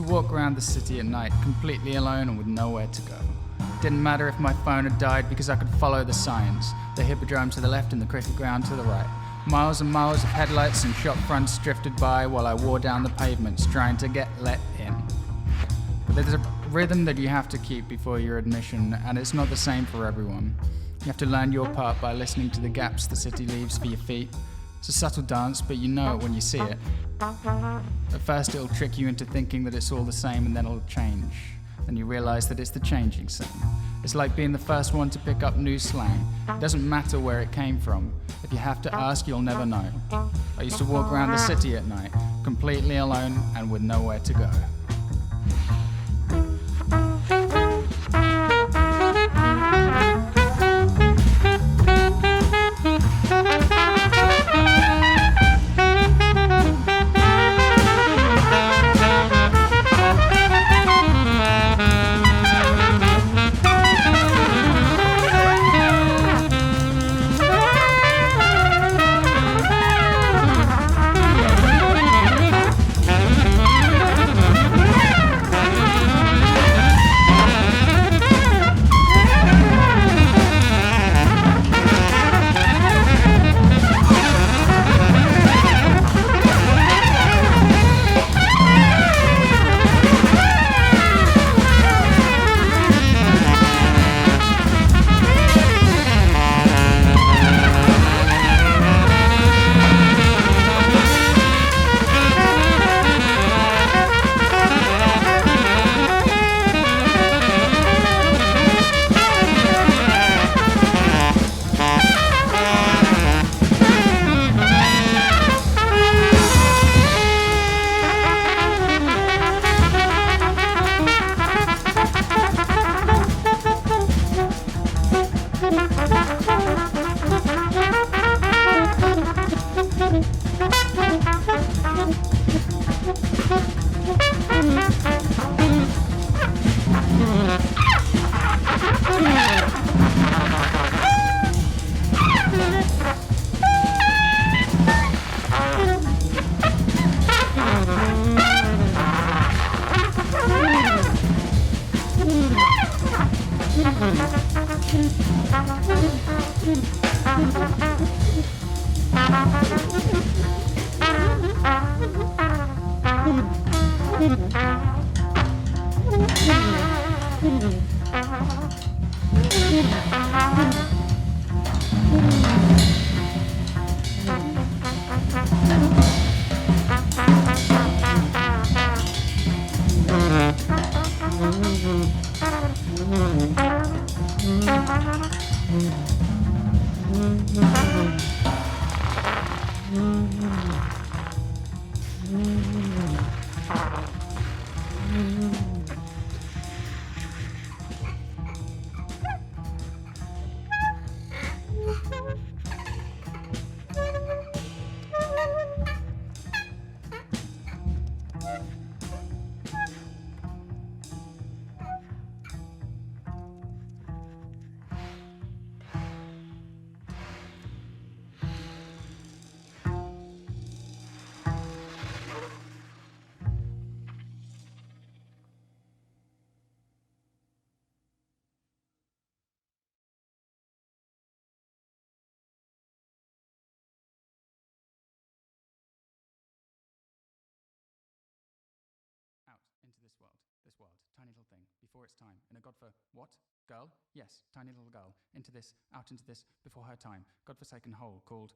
walk around the city at night, completely alone and with nowhere to go. Didn't matter if my phone had died because I could follow the signs. The hippodrome to the left and the cricket ground to the right. Miles and miles of headlights and shop fronts drifted by while I wore down the pavements trying to get let in. But there's a rhythm that you have to keep before your admission, and it's not the same for everyone. You have to learn your part by listening to the gaps the city leaves for your feet. It's a subtle dance, but you know it when you see it. At first it'll trick you into thinking that it's all the same, and then it'll change. Then you realise that it's the changing same. It's like being the first one to pick up new slang. It doesn't matter where it came from. If you have to ask, you'll never know. I used to walk around the city at night, completely alone and with nowhere to go. Out into this world, tiny little thing, before its time, in a god for what? Girl? Yes, tiny little girl. Into this, out into this, before her time. God-forsaken hole, called,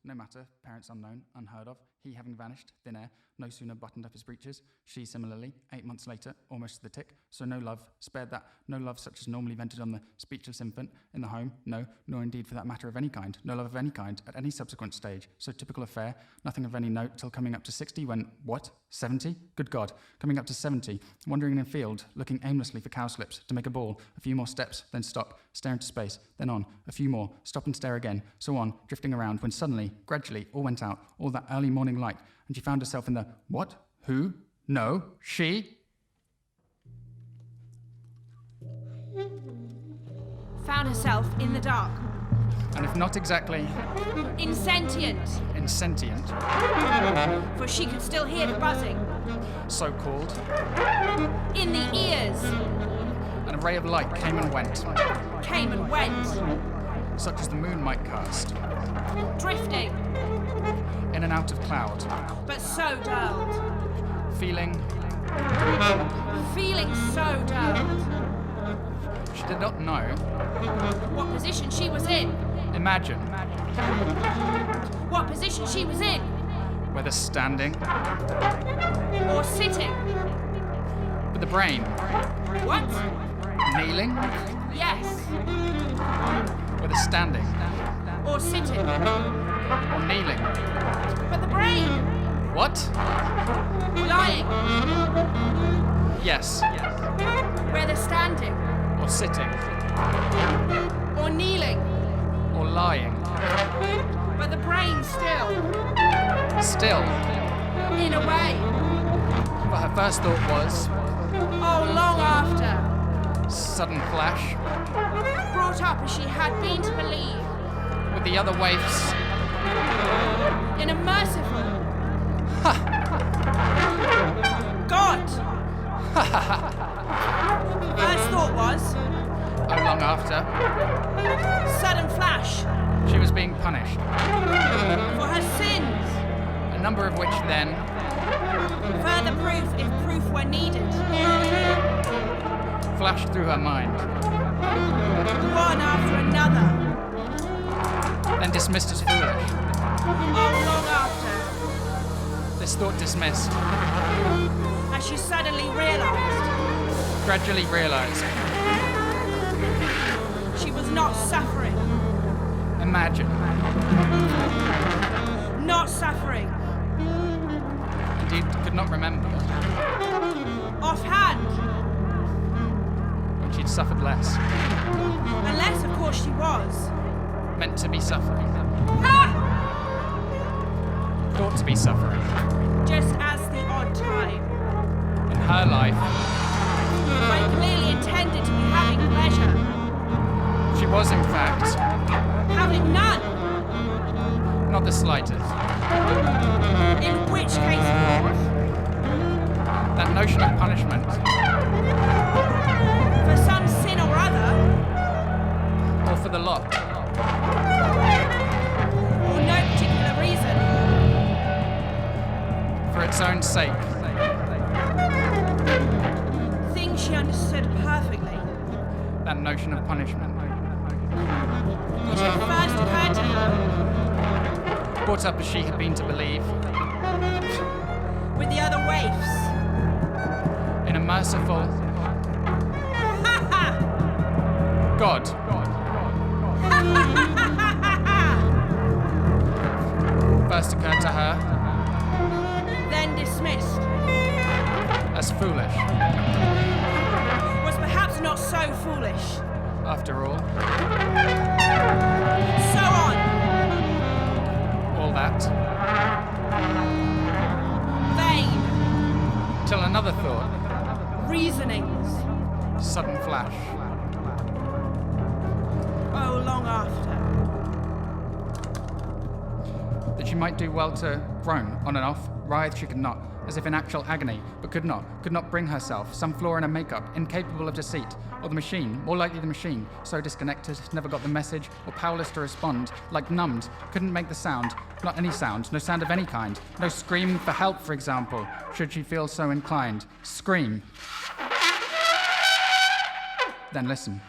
no matter, parents unknown, unheard of, he having vanished, thin air, no sooner buttoned up his breeches, she similarly, 8 months later, almost to the tick, so no love, spared that, no love such as normally vented on the speechless infant, in the home, no, nor indeed for that matter of any kind, no love of any kind, at any subsequent stage, so typical affair, nothing of any note till coming up to 60, when, what? 70? Good God, coming up to 70, wandering in a field, looking aimlessly for cowslips, to make a ball, a few more steps, then stop, stare into space, then on, a few more, stop and stare again, so on, drifting around, when suddenly, gradually, all went out, all that early morning light, and she found herself in the, what? Who? No? She? Found herself in the dark. And if not exactly Insentient. insentient, For she could still hear the buzzing. So called. In the ears. An array of light came and went, Came and went. such as the moon might cast, Drifting, in and out of cloud, but so dulled. feeling. Feeling so dulled. She did not know. What position she was in. Imagine, What position she was in. whether standing, Or sitting. with the brain, What? kneeling, Yes. whether standing, Or sitting. or kneeling. But the brain. What? Lying. Yes, Whether standing. or sitting, Or kneeling. or lying. But the brain still. Still, In a way. but her first thought was, Oh, long after. sudden flash, Brought up as she had been to believe. with the other waifs. In a merciful. God! First thought was Oh, long after, sudden flash she was being punished, for her sins. a number of which then, Further proof if proof were needed. flashed through her mind, One after another. then dismissed as foolish. Oh, long after. This thought dismissed, As she suddenly realized gradually realized, she was not suffering. imagine, Not suffering. indeed could not remember, Offhand. when she'd suffered less, Unless, of course, she was. meant to be suffering, Ha! thought to be suffering, Just as the odd time. in her life, When clearly intended to be having pleasure. she was in fact, Having none. not the slightest. In which case what? That notion of punishment, For some sin or other, or for the lot, or no particular reason, for its own sake, things she understood perfectly, that notion of punishment, which had first occurred to her brought up as she had been to believe, with the other waifs. in a merciful Ha ha! God, first occurred to her Then dismissed. as foolish. Was perhaps not so foolish. After all, So on. all that, Vain. till another thought, Reasonings. sudden flash, Oh, long after. that she might do well to groan on and off, writhe she could not, as if in actual agony, but could not bring herself, some flaw in her makeup, incapable of deceit, or the machine, more likely the machine, so disconnected, never got the message, or powerless to respond, like numbed, couldn't make the sound, not any sound, no sound of any kind, no scream for help, for example, should she feel so inclined. Scream. Then listen.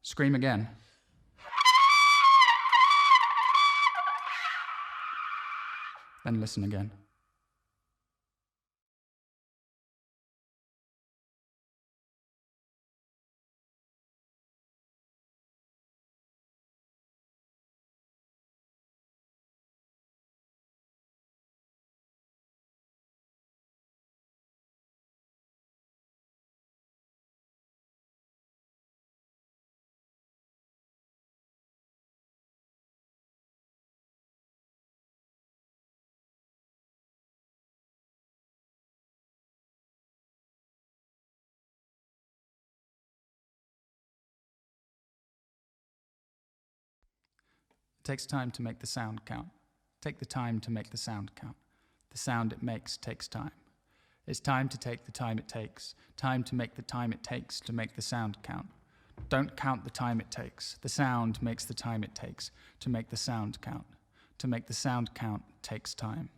Scream again. Then listen again. It takes time to make the sound count. Take the time to make the sound count. The The sound it makes takes time. It's time to take the time it takes, time to make the time it takes to make the sound count. Don't count the time it takes. The sound makes the time it takes to make the sound count. To make the sound count takes time.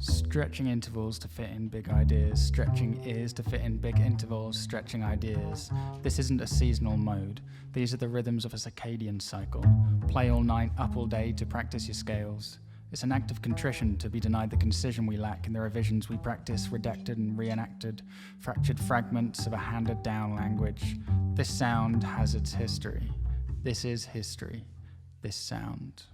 Stretching intervals to fit in big ideas, stretching ears to fit in big intervals, stretching ideas. This isn't a seasonal mode. These are the rhythms of a circadian cycle. Play all night, up all day to practice your scales. It's an act of contrition to be denied the concision we lack in the revisions we practice, redacted and reenacted, fractured fragments of a handed down language. This sound has its history. This is history. This sound.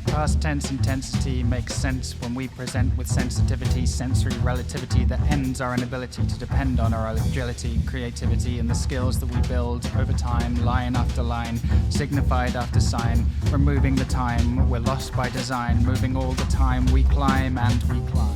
Past tense intensity makes sense when we present with sensitivity, sensory relativity that ends our inability to depend on our agility, creativity, and the skills that we build over time, line after line, signified after sign. Removing the time, we're lost by design. Moving all the time, we climb and we climb.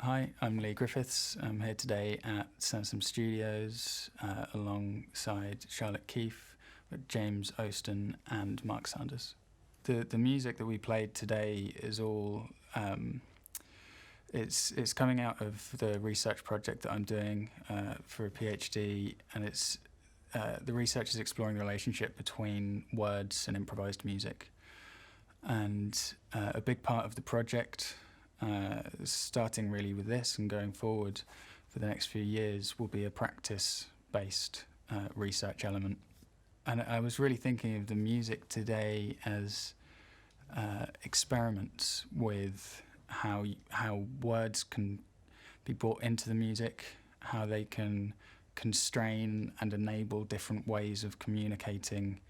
Hi, I'm Lee Griffiths. I'm here today at Sansom Studios alongside Charlotte Keefe, James Oston and Mark Sanders. The music that we played today is all it's coming out of the research project that I'm doing for a PhD, and it's the research is exploring the relationship between words and improvised music. And a big part of the project, starting really with this and going forward for the next few years, will be a practice-based research element. And I was really thinking of the music today as experiments with how words can be brought into the music, how they can constrain and enable different ways of communicating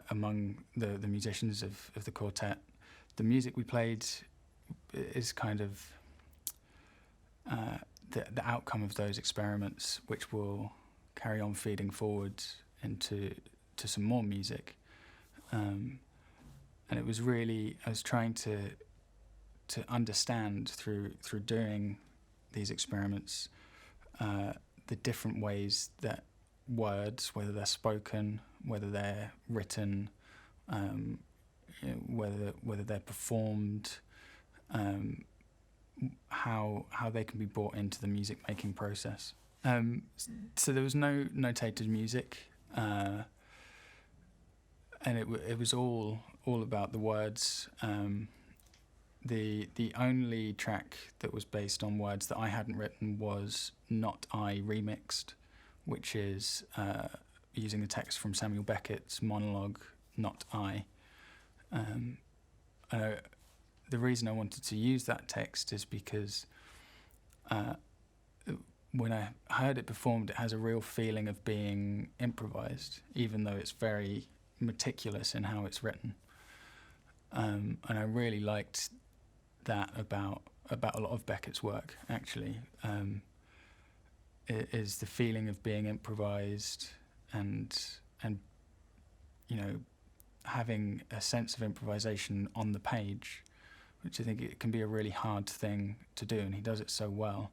among the musicians of the quartet. The music we played is kind of the outcome of those experiments, which will carry on feeding forward into some more music. And it was really, I was trying to understand through doing these experiments the different ways that words, whether they're spoken, whether they're written, whether they're performed, how they can be brought into the music making process. So there was no notated music, and it was all about the words. The only track that was based on words that I hadn't written was Not I Remixed, which is using the text from Samuel Beckett's monologue, Not I. The reason I wanted to use that text is because when I heard it performed, it has a real feeling of being improvised, even though it's very meticulous in how it's written. And I really liked that about a lot of Beckett's work, actually. It is the feeling of being improvised and having a sense of improvisation on the page, which I think it can be a really hard thing to do, and he does it so well.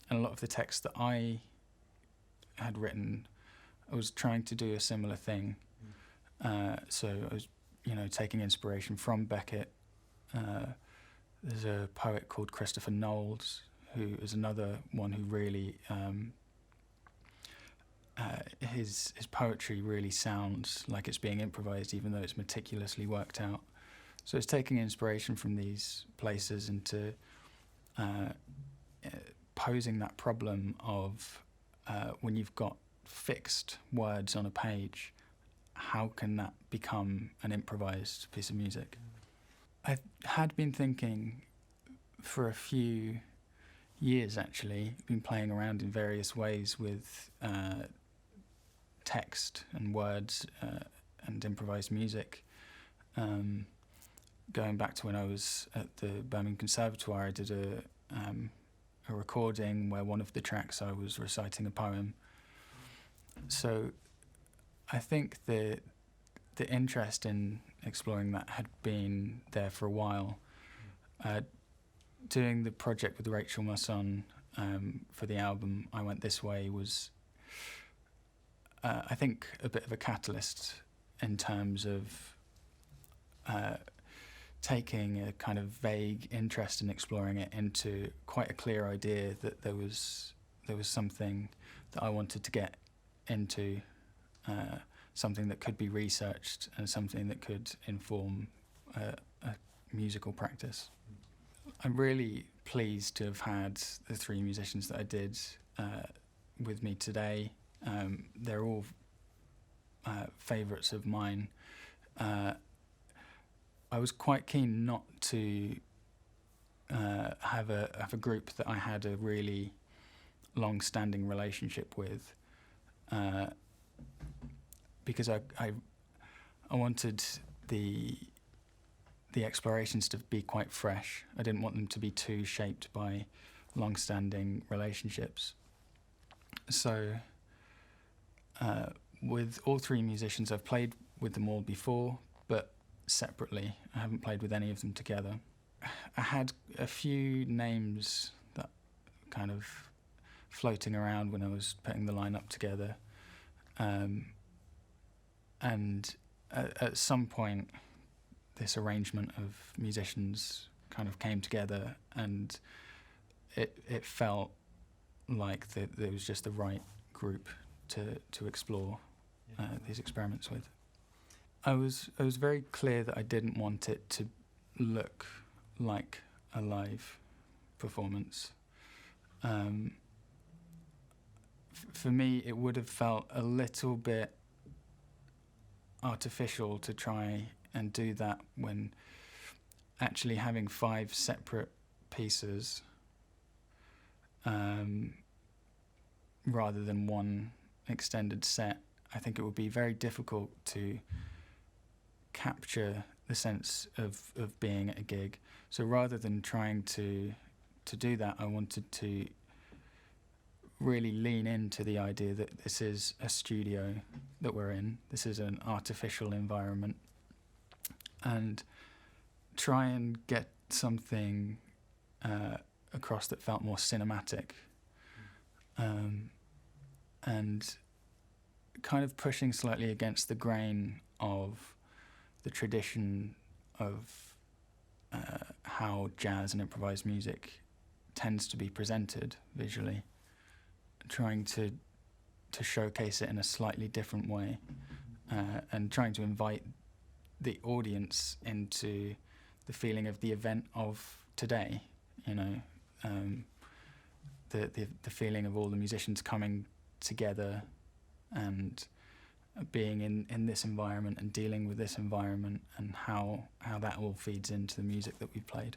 And a lot of the text that I had written, I was trying to do a similar thing. So I was, taking inspiration from Beckett. There's a poet called Christopher Knowles, who is another one who really, his poetry really sounds like it's being improvised, even though it's meticulously worked out. So it's taking inspiration from these places into posing that problem of when you've got fixed words on a page, how can that become an improvised piece of music? I had been thinking for a few years, actually, been playing around in various ways with text and words and improvised music. Going back to when I was at the Birmingham Conservatoire, I did a recording where one of the tracks I was reciting a poem. So I think the interest in exploring that had been there for a while. Doing the project with Rachel Masson for the album I Went This Way was, I think, a bit of a catalyst in terms of taking a kind of vague interest in exploring it into quite a clear idea that there was something that I wanted to get into, something that could be researched and something that could inform a musical practice. I'm really pleased to have had the three musicians that I did with me today. They're all favourites of mine. I was quite keen not to have a group that I had a really long-standing relationship with, because I wanted the explorations to be quite fresh. I didn't want them to be too shaped by long-standing relationships. So with all three musicians, I've played with them all before, but separately. I haven't played with any of them together. I had a few names kind of floating around when I was putting the lineup together. And at some point, this arrangement of musicians kind of came together, and it felt like there was just the right group to explore these experiments with. I was very clear that I didn't want it to look like a live performance. For me, it would have felt a little bit artificial to try and do that when actually having 5 separate pieces rather than one extended set. I think it would be very difficult to capture the sense of being at a gig. So rather than trying to do that, I wanted to really lean into the idea that this is a studio that we're in. This is an artificial environment, and try and get something across that felt more cinematic, and kind of pushing slightly against the grain of the tradition of how jazz and improvised music tends to be presented visually, trying to showcase it in a slightly different way, and trying to invite the audience into the feeling of the event of today, you know, the feeling of all the musicians coming together and being in this environment and dealing with this environment, and how that all feeds into the music that we've played.